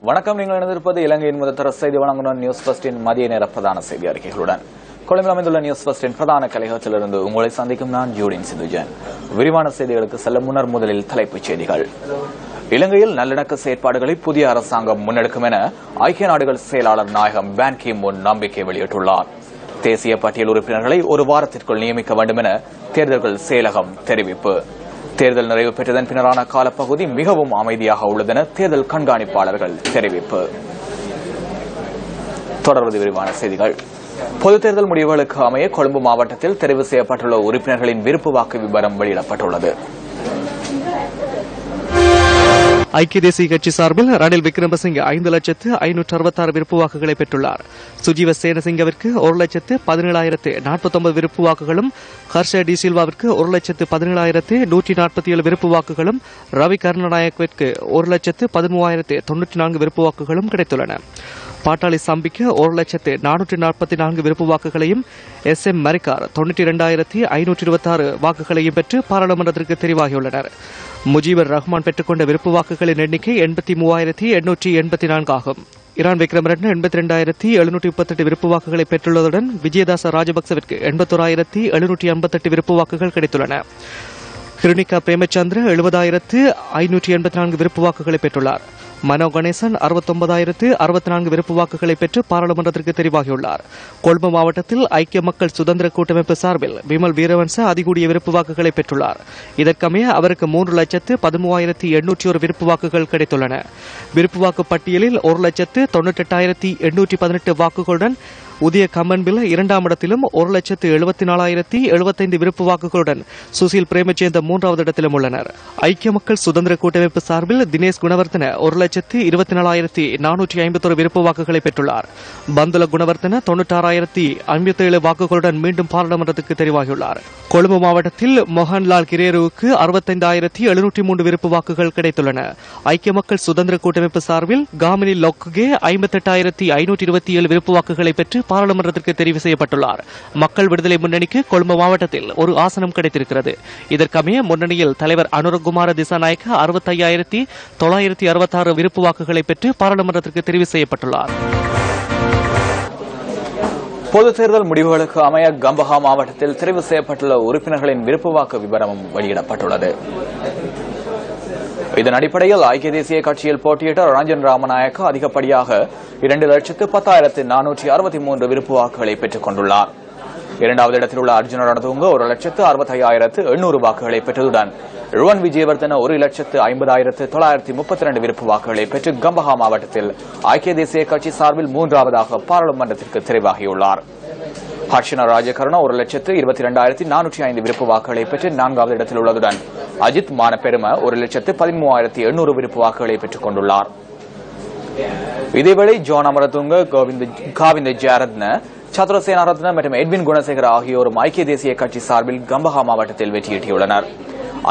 வணக்கம். நீங்கள் இணைந்திருப்பது இலங்கையின் முதற்தர செய்தி வழங்குனர் நியூஸ் ஃபர்ஸ்டின் மதிய நேர பிரதான செய்தி அறிக்கைகளுடன். கொழும்பில் அமைந்துள்ள நியூஸ் ஃபர்ஸ்டின் பிரதான கலையகத்திலிருந்து உங்களை சந்திக்கும் நான் ஜூடின் சிந்துஜன். விரிவான செய்திகளுக்கு செல்ல முன்னர் முதலில் தலைப்புச் செய்திகள். இலங்கையில் நல்லிணக்க செயற்பாடுகளை புதிய அரசாங்கம் முன்னெடுக்கும் என ஐக்கிய நாடுகள் செயலாளர் நாயகம் பான் கி மூன் நம்பிக்கை வெளியிட்டுள்ளார். தேசிய பட்டியல் உறுப்பினர்களை ஒரு வாரத்திற்குள் நியமிக்க வேண்டும் என தேர்தல்கள் செயலகம் தெரிவிப்பு. தேர்தல் நிறைவு பெற்றதன் பின்னரான காலப்பகுதி மிகவும் அமைதியாக உள்ளதென தேர்தல் கண்காணிப்பாளர்கள் தெரிவிப்பு. தொடர்வது விரிவான செய்திகள். பொதுத் தேர்தல் முடிவுகளுக்கு அமைய கொழும்பு மாவட்டத்தில் தெரிவு செய்யப்பட்டுள்ள உறுப்பினர்களின் விருப்பு வாக்கு விவரம் வெளியிடப்பட்டுள்ளது. ஐக்கிய தேசிய கட்சி சார்பில் ரணில் விக்ரமசிங்க 5,566 விருப்பு வாக்குகளை பெற்றுள்ளார். சுஜீவ சேனசிங்கவிற்கு 1,17,049 விருப்பு வாக்குகளும், ஹர்ஷ டி சில்வாவிற்கு 1,17,147 விருப்பு வாக்குகளும், ரவி கருணாநாயக்கவிற்கு 1,13,094 விருப்பு வாக்குகளும் கிடைத்துள்ளன. பாட்டாளி சம்பிக்கு 1,444 விருப்பு வாக்குகளையும், SM மரிக்கார் 92,526 வாக்குகளையும் பெற்று பாராளுமன்றத்திற்கு தெரிவாகியுள்ளனர். முஜீபர் ரஹ்மான் பெற்றுக்கொண்ட விருப்பு வாக்குகளின் எண்ணிக்கை 83,884 ஆகும். இரான் விக்ரமரட்ன 82,738 விருப்பு வாக்குகளை பெற்றுள்ளதுடன் விஜயதாச ராஜபக்சவிற்கு 81,758 விருப்பு வாக்குகள் கிடைத்துள்ளன. கிருணிகா பிரேமச்சந்திர 70,584 விருப்பு வாக்குகளை பெற்றுள்ளார். மனோ கணேசன் 69,064 விருப்பு வாக்குகளை பெற்று பாராளுமன்றத்திற்கு தெரிவாகியுள்ளார். கொழும்பு மாவட்டத்தில் ஐக்கிய மக்கள் சுதந்திர கூட்டமைப்பு சார்பில் விமல் வீரவன்ச அதிகூடிய விருப்பு வாக்குகளை பெற்றுள்ளார். இதற்கமைய அவருக்கு 3,13,801 விருப்பு வாக்குகள் கிடைத்துள்ளன. விருப்பு வாக்கு பட்டியலில் 1,98,818 வாக்குகளுடன் உதய கம்மன்பில் 2ஆம் இடத்திலும் 1,74,075 விருப்பு வாக்குகளுடன் சுசில் பிரேமச்சேந்த 3வது இடத்திலும் உள்ளனர். ஐக்கிய மக்கள் சுதந்திர கூட்டமைப்பு சார்பில் தினேஷ் குணவர்த்தன 1,24,451 விருப்பு வாக்குகளை பெற்றுள்ளார். பந்துல குணவர்த்தன 96,057 வாக்குகளுடன் மீண்டும் பாராளுமன்றத்துக்கு தெரிவாகியுள்ளார். கொழும்பு மாவட்டத்தில் மோகன்லால் கிரேருவுக்கு 65,703 விருப்பு வாக்குகள் கிடைத்துள்ளன. ஐக்கிய மக்கள் சுதந்திர கூட்டமைப்பு சார்பில் காமினி லொக்குகே 58,527 விருப்பு வாக்குகளை பெற்று பாராளுமன்றத்திற்கு தெரிவு செய்யப்பட்டுள்ளார். மக்கள் விடுதலை முன்னணிக்கு கொழும்பு மாவட்டத்தில் ஒரு ஆசனம் கிடைத்திருக்கிறது. இதற்கமைய முன்னணியில் தலைவர் அனுரகுமார திசாநாயக்க 65,966 விருப்பு வாக்குகளை பெற்று பாராளுமன்றத்திற்கு தெரிவு செய்யப்பட்டுள்ளார். பொதுத் தேர்தல் முடிவுகளுக்கு அமைய கம்பஹா மாவட்டத்தில் தெரிவு செய்யப்பட்டுள்ள உறுப்பினர்களின் விருப்பு வாக்கு விவரமும் வெளியிடப்பட்டுள்ளது. இதன் அடிப்படையில் ஐக்கிய தேசிய கட்சியில் போட்டியிட்ட ரஞ்சன் ராமநாயக்க அதிகப்படியாக 2,10,463 விருப்பு வாக்குகளை பெற்றுக் கொண்டுள்ளார். 2வது இடத்தில் உள்ள அர்ஜுன ரணதுங்க 1,65,800 வாக்குகளை பெற்றதுடன் ருவன் விஜயவர்தன 1,50,932 விருப்பு வாக்குகளை பெற்று கம்பஹா மாவட்டத்தில் ஐக்கிய தேசிய கட்சி சார்பில் 3வதாக பாராளுமன்றத்திற்கு தெரிவாகியுள்ளார். ஹர்ஷன ராஜகருணா 1,22,405 விருப்பு வாக்குகளை பெற்று 4வது இடத்தில் உள்ளதுடன் அஜித் மானபெரும 1,13,800 விருப்பு வாக்குகளை பெற்றுக் கொண்டுள்ளார். இதேவேளை ஜோன் அமரதுங்க, காவிந்த ஜெயரத்ன, சத்ரசேனா ரத்ன மற்றும் எட்வின் குணசேகர ஆகியோரும் ஐக்கிய தேசிய கட்சி சார்பில் கம்பஹா மாவட்டத்தில் வெற்றியீட்டியுள்ளனர்.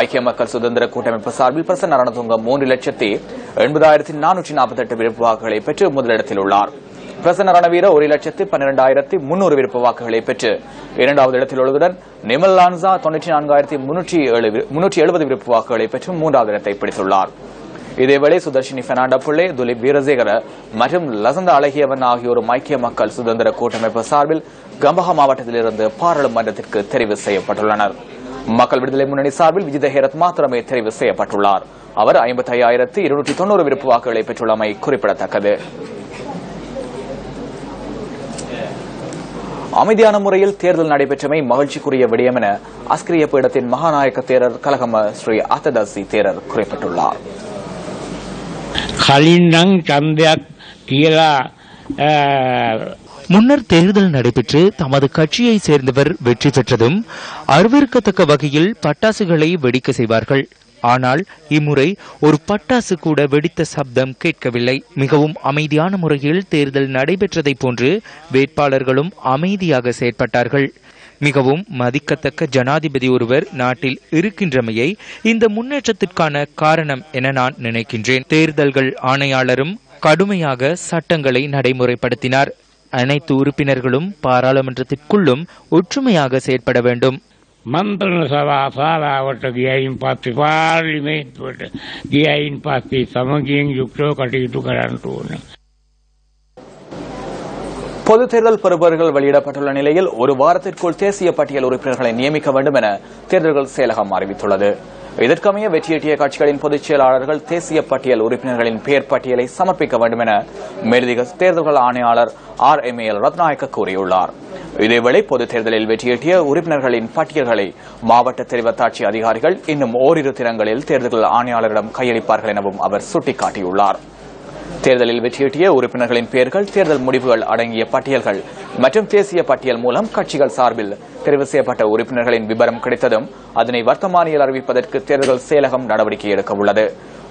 ஐக்கிய மக்கள் சுதந்திர கூட்டமைப்பு சார்பில் பிரசன்ன ரணதுங்க 3,80,448 விருப்பு வாக்குகளை பெற்று முதலிடத்தில் உள்ளார். பிரசன்ன ரணவீர 1,12,300 விருப்பு வாக்குகளை பெற்று 2வது இடத்தில் உள்ளதுடன் நிமல் லான்சா 94,370 விருப்பு வாக்குகளை பெற்று 3வது இடத்தை பிடித்துள்ளார். இதேவேளை சுதர்ஷினி பெர்னாண்டோ பிள்ளை, துலிப் வீரசேகர மற்றும் லசந்த அழகியவன் ஆகியோரும் ஐக்கிய மக்கள் சுதந்திர கூட்டமைப்பு சார்பில் கம்பஹா மாவட்டத்திலிருந்து பாராளுமன்றத்திற்கு தெரிவு செய்யப்பட்டுள்ளனர். மக்கள் விடுதலை முன்னணி சார்பில் விஜித ஹேரத் மாத்திரமே தெரிவு செய்யப்பட்டுள்ளார். அவர் 55,290 விருப்பு வாக்குகளை பெற்றுள்ளமை குறிப்பிடத்தக்கது. அமைதியான முறையில் தேர்தல் நடைபெற்றமை மகிழ்ச்சிக்குரிய விடயம் என அஸ்கிரிய பீடத்தின் மகாநாயக்க தேரர் கலகம ஸ்ரீ அத்ததாசி தேரர் குறிப்பிட்டுள்ளார். முன்னர் தேர்தல் நடைபெற்று தமது கட்சியை சேர்ந்தவர் வெற்றி பெற்றதும் அருவருக்கத்தக்க வகையில் பட்டாசுகளை வெடிக்க செய்வார்கள். ஆனால் இம்முறை ஒரு பட்டாசு கூட வெடித்த சப்தம் கேட்கவில்லை. மிகவும் அமைதியான முறையில் தேர்தல் நடைபெற்றதை போன்று வேட்பாளர்களும் அமைதியாக செயற்பட்டார்கள். மிகவும் மதிக்கத்தக்க ஜனாதிபதி ஒருவர் நாட்டில் இருக்கின்றமையை இந்த முன்னேற்றத்திற்கான காரணம் என நான் நினைக்கின்றேன். தேர்தல்கள் ஆணையாளரும் கடுமையாக சட்டங்களை நடைமுறைப்படுத்தினார். அனைத்து உறுப்பினர்களும் பாராளுமன்றத்திற்குள்ளும் ஒற்றுமையாக செயற்பட வேண்டும். මන්ත්‍රණ සභාවට ගියයින් පස්සේ පාර්ලිමේන්තුවට ගියයින් පස්සේ සමගියෙන් යුක්තව කටයුතු කරන්න ඕන. பொது தேர்தல் பெறுபவர்கள் வெளியிடப்பட்டுள்ள நிலையில் ஒரு வாரத்திற்குள் தேசிய பட்டியல் உறுப்பினர்களை நியமிக்க வேண்டும் என தேர்தல்கள் செயலகம் அறிவித்துள்ளது. இதற்கமைய வெற்றியீட்டிய கட்சிகளின் பொதுச் செயலாளர்கள் தேசிய பட்டியல் உறுப்பினர்களின் பெயர் பட்டியலை சமர்ப்பிக்க வேண்டும் என மேலதிக தேர்தல்கள் ஆணையாளர் RML ரத்நாயக்க கூறியுள்ளார். இதேவேளை பொதுத் தேர்தலில் வெற்றியீட்டிய உறுப்பினர்களின் பட்டியல்களை மாவட்ட தெரிவத்தாட்சி அதிகாரிகள் இன்னும் ஓரிரு தினங்களில் தேர்தல்கள் ஆணையாளரிடம் கையளிப்பார்கள் எனவும் அவர் சுட்டிக்காட்டியுள்ளார். தேர்தலில் வெற்றியீட்டிய உறுப்பினர்களின் பெயர்கள், தேர்தல் முடிவுகள் அடங்கிய பட்டியல்கள் மற்றும் தேசிய பட்டியல் மூலம் கட்சிகள் சார்பில் தெரிவு செய்யப்பட்ட உறுப்பினர்களின் விபரம் கிடைத்ததும் அதனை வர்த்தமானியில் அறிவிப்பதற்கு தேர்தல் செயலகம் நடவடிக்கை எடுக்க உள்ளது.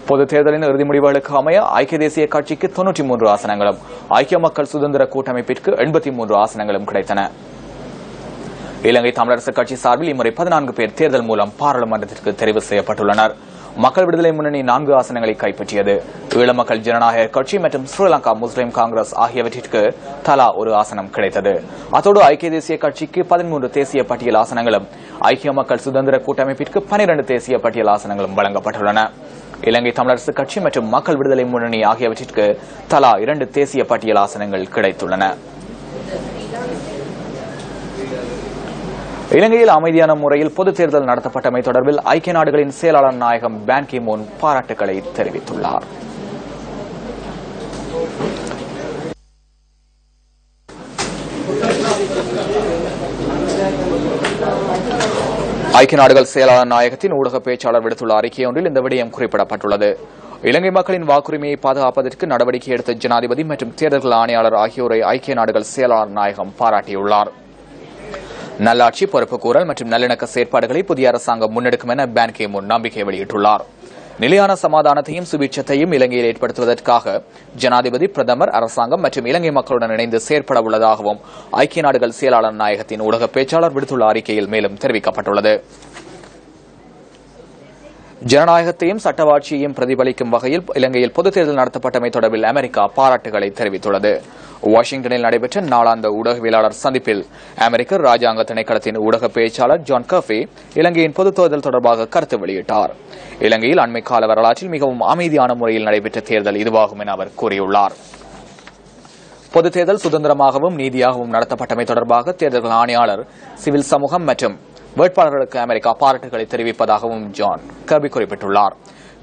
பொது தேர்தலின் இறுதி முடிவுகளுக்கு அமைய ஐக்கிய தேசிய கட்சிக்கு 93 ஆசனங்களும், ஐக்கிய மக்கள் சுதந்திர கூட்டமைப்பிற்கு 83 ஆசனங்களும் கிடைத்தன. இலங்கை தமிழரசு கட்சி சார்பில் இம்முறை 14 பேர் தேர்தல் மூலம் பாராளுமன்றத்திற்கு தெரிவு செய்யப்பட்டுள்ளனர். மக்கள் விடுதலை முன்னணி 4 ஆசனங்களை கைப்பற்றியது. ஈழ மக்கள் ஜனநாயக கட்சி மற்றும் ஸ்ரீலங்கா முஸ்லிம் காங்கிரஸ் ஆகியவற்றிற்கு தலா ஒரு ஆசனம் கிடைத்தது. அத்தோடு ஐக்கிய தேசிய கட்சிக்கு 13 தேசிய பட்டியல் ஆசனங்களும், ஐக்கிய மக்கள் சுதந்திர கூட்டமைப்பிற்கு 12 தேசிய பட்டியல் ஆசனங்களும் வழங்கப்பட்டுள்ளன. இலங்கை தமிழரசு கட்சி மற்றும் மக்கள் விடுதலை முன்னணி ஆகியவற்றிற்கு தலா 2 தேசிய பட்டியல் ஆசனங்கள் கிடைத்துள்ளன. இலங்கையில் அமைதியான முறையில் பொதுத் தேர்தல் நடத்தப்பட்டமை தொடர்பில் ஐக்கிய நாடுகளின் செயலாளர் நாயகம் பான் கி மூன் பாராட்டுகளை தெரிவித்துள்ளார். ஐக்கிய நாடுகள் செயலாளர் நாயகத்தின் ஊடக பேச்சாளர் விடுத்துள்ள அறிக்கை ஒன்றில் இந்த விடயம் குறிப்பிடப்பட்டுள்ளது. இலங்கை மக்களின் வாக்குரிமையை பாதுகாப்பதற்கு நடவடிக்கை எடுத்த ஜனாதிபதி மற்றும் தேர்தல்கள் ஆணையாளர் ஆகியோரை ஐக்கிய நாடுகள் செயலாளர் நாயகம் பாராட்டியுள்ளார். நல்லாட்சி, பொறுப்புக்கூறல் மற்றும் நல்லிணக்க செயற்பாடுகளை புதிய அரசாங்கம் முன்னெடுக்கும் என பான் கி மூன் நம்பிக்கை வெளியிட்டுள்ளார். நிலையான சமாதானத்தையும் சுபீட்சத்தையும் இலங்கையில் ஏற்படுத்துவதற்காக ஜனாதிபதி, பிரதமர், அரசாங்கம் மற்றும் இலங்கை மக்களுடன் இணைந்து செயற்பட உள்ளதாகவும் ஐக்கிய நாடுகள் செயலாளர் நாயகத்தின் ஊடக பேச்சாளர் விடுத்துள்ள அறிக்கையில் மேலும் தெரிவிக்கப்பட்டுள்ளது. ஜனநாயகத்தையும் சட்டவாட்சியையும் பிரதிபலிக்கும் வகையில் இலங்கையில் பொதுத் தேர்தல் நடத்தப்பட்டமை தொடர்பில் அமெரிக்கா பாராட்டுகளை தெரிவித்துள்ளது. வாஷிங்டனில் நடைபெற்ற நாளாந்த ஊடகவியலாளர் சந்திப்பில் அமெரிக்க ராஜாங்க திணைக்களத்தின் ஊடக பேச்சாளர் ஜான் கர்பி இலங்கையின் பொதுத் தேர்தல் தொடர்பாக கருத்து வெளியிட்டார். இலங்கையில் அண்மை கால வரலாற்றில் மிகவும் அமைதியான முறையில் நடைபெற்ற தேர்தல் இதுவாகும் என அவர் கூறியுள்ளார். பொதுத் தேர்தல் சுதந்திரமாகவும் நீதியாகவும் நடத்தப்பட்டமை தொடர்பாக தேர்தல்கள் ஆணையாளர், சிவில் சமூகம் மற்றும் வேட்பாளர்களுக்கு அமெரிக்கா பாராட்டுகளை தெரிவிப்பதாகவும் ஜான் கர்பி குறிப்பிட்டுள்ளார்.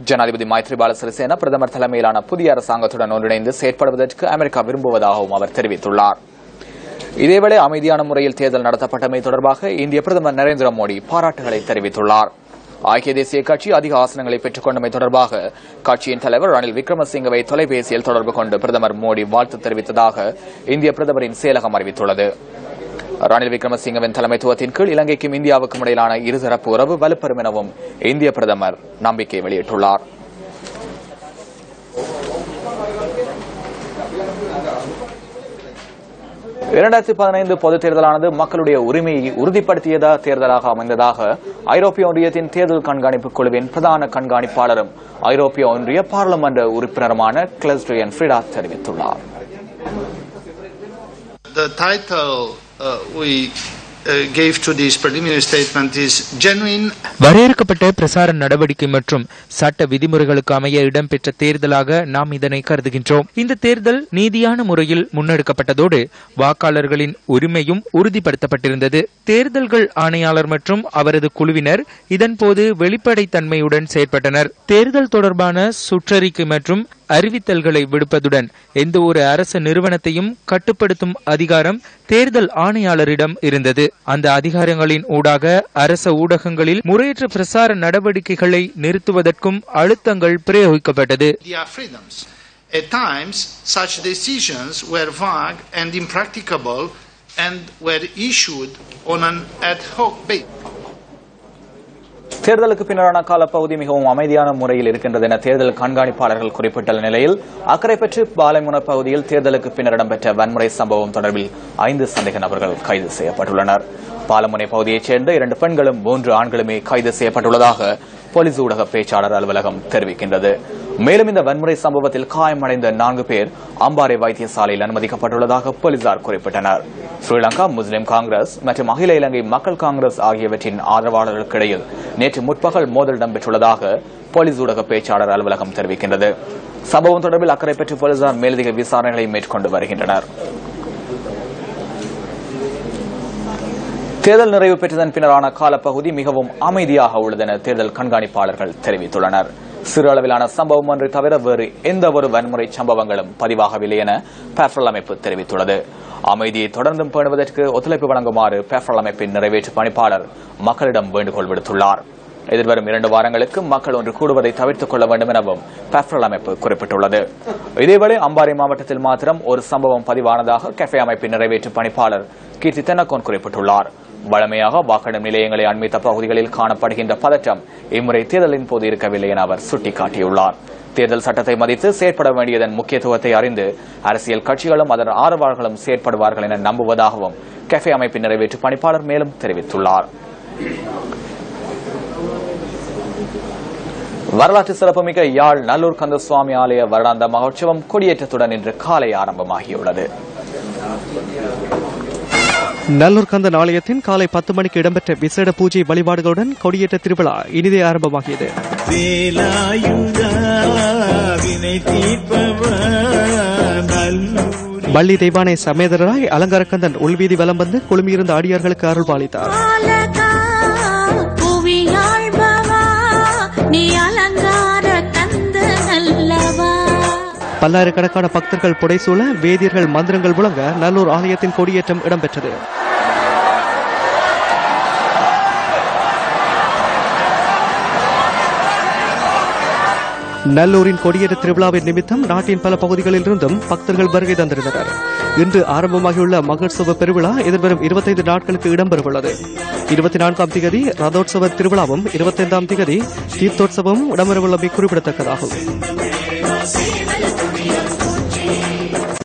ஜனாதிபதி மைத்ரிபால சிறிசேனா பிரதமர் தலைமையிலான புதிய அரசாங்கத்துடன் ஒன்றிணைந்து செயற்படுவதற்கு அமெரிக்கா விரும்புவதாகவும் அவர் தெரிவித்துள்ளார். இதேவேளை அமைதியான முறையில் தேர்தல் நடத்தப்பட்டமை தொடர்பாக இந்திய பிரதமர் நரேந்திர மோடி பாராட்டுகளை தெரிவித்துள்ளார். ஐக்கிய தேசிய கட்சி அதிக ஆசனங்களை பெற்றுக் கொண்டமை தொடர்பாக கட்சியின் தலைவர் ரணில் விக்ரமசிங்கவை தொலைபேசியில் தொடர்பு கொண்டு பிரதமர் மோடி வாழ்த்து தெரிவித்ததாக இந்திய பிரதமரின் செயலகம் அறிவித்துள்ளது. ரணில் விக்ரமசிங்கவின் தலைமைத்துவத்தின் கீழ் இலங்கைக்கும் இந்தியாவுக்கும் இடையிலான இருதரப்பு உறவு வலுப்பெறும் எனவும் இந்திய பிரதமர் நம்பிக்கை வெளியிட்டுள்ளார். பொதுத் தேர்தலானது மக்களுடைய உரிமையை உறுதிப்படுத்திய தேர்தலாக அமைந்ததாக ஐரோப்பிய ஒன்றியத்தின் தேர்தல் கண்காணிப்பு குழுவின் பிரதான கண்காணிப்பாளரும் ஐரோப்பிய ஒன்றிய பாராளுமன்ற உறுப்பினருமான கிளஸ்ட்ரியன் ஃப்ரிடா தெரிவித்துள்ளார். The title we gave to this preliminary statement is genuine. வரையறுக்கப்பட்ட பிரசார நடவடிக்கை மற்றும் சட்ட விதிமுறைகளுக்கு அமைய இடம்பெற்ற தேர்தலாக நாம் இதனை கருதுகின்றோம். இந்த தேர்தல் நீதியான முறையில் முன்னெடுக்கப்பட்டதோடு வாக்காளர்களின் உரிமையும் உறுதிப்படுத்தப்பட்டிருந்தது. தேர்தல்கள் ஆணையாளர் மற்றும் அவரது குழுவினர் இதன்போது வெளிப்படைத்தன்மையுடன் செயற்பட்டனர். தேர்தல் தொடர்பான சுற்றறிக்கை மற்றும் அறிவித்தல்களை விடுப்பதுடன் எந்த ஒரு அரசு நிறுவனத்தையும் கட்டுப்படுத்தும் அதிகாரம் தேர்தல் ஆணையாளரிடம் இருந்தது. அந்த அதிகாரங்களின் ஊடாக அரச ஊடகங்களில் முறையற்ற பிரசார நடவடிக்கைகளை நிறுத்துவதற்கும் அழுத்தங்கள் பிரயோகிக்கப்பட்டது. At times, such decisions were vague and impracticable and were issued on an ad hoc basis. தேர்தலுக்கு பின்னரான காலப்பகுதி மிகவும் அமைதியான முறையில் இருக்கின்றது என தேர்தல் கண்காணிப்பாளர்கள் குறிப்பிட்டுள்ள நிலையில் அக்கரைப்பற்று பாலைமுன பகுதியில் தேர்தலுக்கு பின்னர் இடம்பெற்ற வன்முறை சம்பவம் தொடர்பில் 5 சந்தேக நபர்கள் கைது செய்யப்பட்டுள்ளனர். பாலமுனை பகுதியைச் சேர்ந்த 2 பெண்களும் 3 ஆண்களுமே கைது செய்யப்பட்டுள்ளதாக போலீஸ் ஊடக பேச்சாளர் அலுவலகம் தெரிவிக்கின்றது. மேலும் இந்த வன்முறை சம்பவத்தில் காயமடைந்த 4 பேர் அம்பாறை வைத்தியசாலையில் அனுமதிக்கப்பட்டுள்ளதாக போலீசார் குறிப்பிட்டனர். ஸ்ரீலங்கா முஸ்லிம் காங்கிரஸ் மற்றும் அகில இலங்கை மக்கள் காங்கிரஸ் ஆகியவற்றின் ஆதரவாளர்களுக்கிடையில் நேற்று முற்பகல் மோதல் இடம்பெற்றுள்ளதாக போலீஸ் ஊடக பேச்சாளர் அலுவலகம் தெரிவிக்கின்றது. சம்பவம் தொடர்பில் அக்கறை பெற்று போலீசார் மேலதிக விசாரணைகளை மேற்கொண்டு வருகின்றனர். தேர்தல் நிறைவு பெற்றதன் பின்னரான காலப்பகுதி மிகவும் அமைதியாக உள்ளதென தேர்தல் கண்காணிப்பாளர்கள் தெரிவித்துள்ளனர். சிறு அளவிலான சம்பவம் ஒன்றை தவிர வேறு எந்த ஒரு வன்முறை சம்பவங்களும் பதிவாகவில்லை என பேஃபல் அமைப்பு தெரிவித்துள்ளது. அமைதியை தொடர்ந்தும் பேணுவதற்கு ஒத்துழைப்பு வழங்குமாறு பேஃபல் அமைப்பின் நிறைவேற்று பணிப்பாளர் மக்களிடம் வேண்டுகோள் விடுத்துள்ளார். எதிர்வரும் 2 வாரங்களுக்கு மக்கள் ஒன்று கூடுவதை தவிர்த்துக் கொள்ள வேண்டும் எனவும் பேஃபல் அமைப்பு குறிப்பிட்டுள்ளது. இதேவேளை அம்பாறை மாவட்டத்தில் மாத்திரம் ஒரு சம்பவம் பதிவானதாக கெஃபே அமைப்பின் நிறைவேற்று பணிப்பாளர் கீர்த்தி தென்னக்கோன் குறிப்பிட்டுள்ளார். வழமையாக வாக்கெடும் நிலையங்களை அண்மித்த பகுதிகளில் காணப்படுகின்ற பதற்றம் இம்முறை தேர்தலின் போது இருக்கவில்லை என அவர் சுட்டிக்காட்டியுள்ளார். தேர்தல் சட்டத்தை மதித்து செயற்பட வேண்டியதன் முக்கியத்துவத்தை அறிந்து அரசியல் கட்சிகளும் அதன் ஆதரவாளர்களும் செயற்படுவார்கள் என நம்புவதாகவும் கெஃபே அமைப்பின் நிறைவேற்று பணிப்பாளர் மேலும் தெரிவித்துள்ளார். வரலாற்று சிறப்புமிக்க யாழ் நல்லூர் கந்தசுவாமி ஆலய வருடாந்த மகோற்சவம் கொடியேற்றத்துடன் இன்று காலை ஆரம்பமாகியுள்ளது. நல்லூர் கந்தன் ஆலயத்தின் காலை 10 மணிக்கு இடம்பெற்ற விசேட பூஜை வழிபாடுகளுடன் கொடியேற்ற திருவிழா இனிதே ஆரம்பமாகியது. வள்ளி தெய்வானை சமேதராய் அலங்காரக்கந்தன் உள்வீதி வலம் வந்து குழுமியிருந்த அடியார்களுக்கு அருள் பாலித்தார். பல்லாயிரக்கணக்கான பக்தர்கள் புடைசூழ வேதியர்கள் மந்திரங்கள் முழங்க நல்லூர் ஆலயத்தின் கொடியேற்றம் இடம்பெற்றது. நல்லூரின் கொடியேற்ற திருவிழாவின் நிமித்தம் நாட்டின் பல பகுதிகளில் இருந்தும் பக்தர்கள் வருகை தந்திருந்தனர். இன்று ஆரம்பமாகியுள்ள மகோற்சவ பெருவிழா எதிர்வரும் 25 நாட்களுக்கு இடம்பெறவுள்ளது. 24ஆம் திகதி ரதோற்சவ திருவிழாவும் 25ஆம் திகதி தீர்த்தோற்சவமும் இடம்பெறவுள்ளமை குறிப்பிடத்தக்கதாகும்.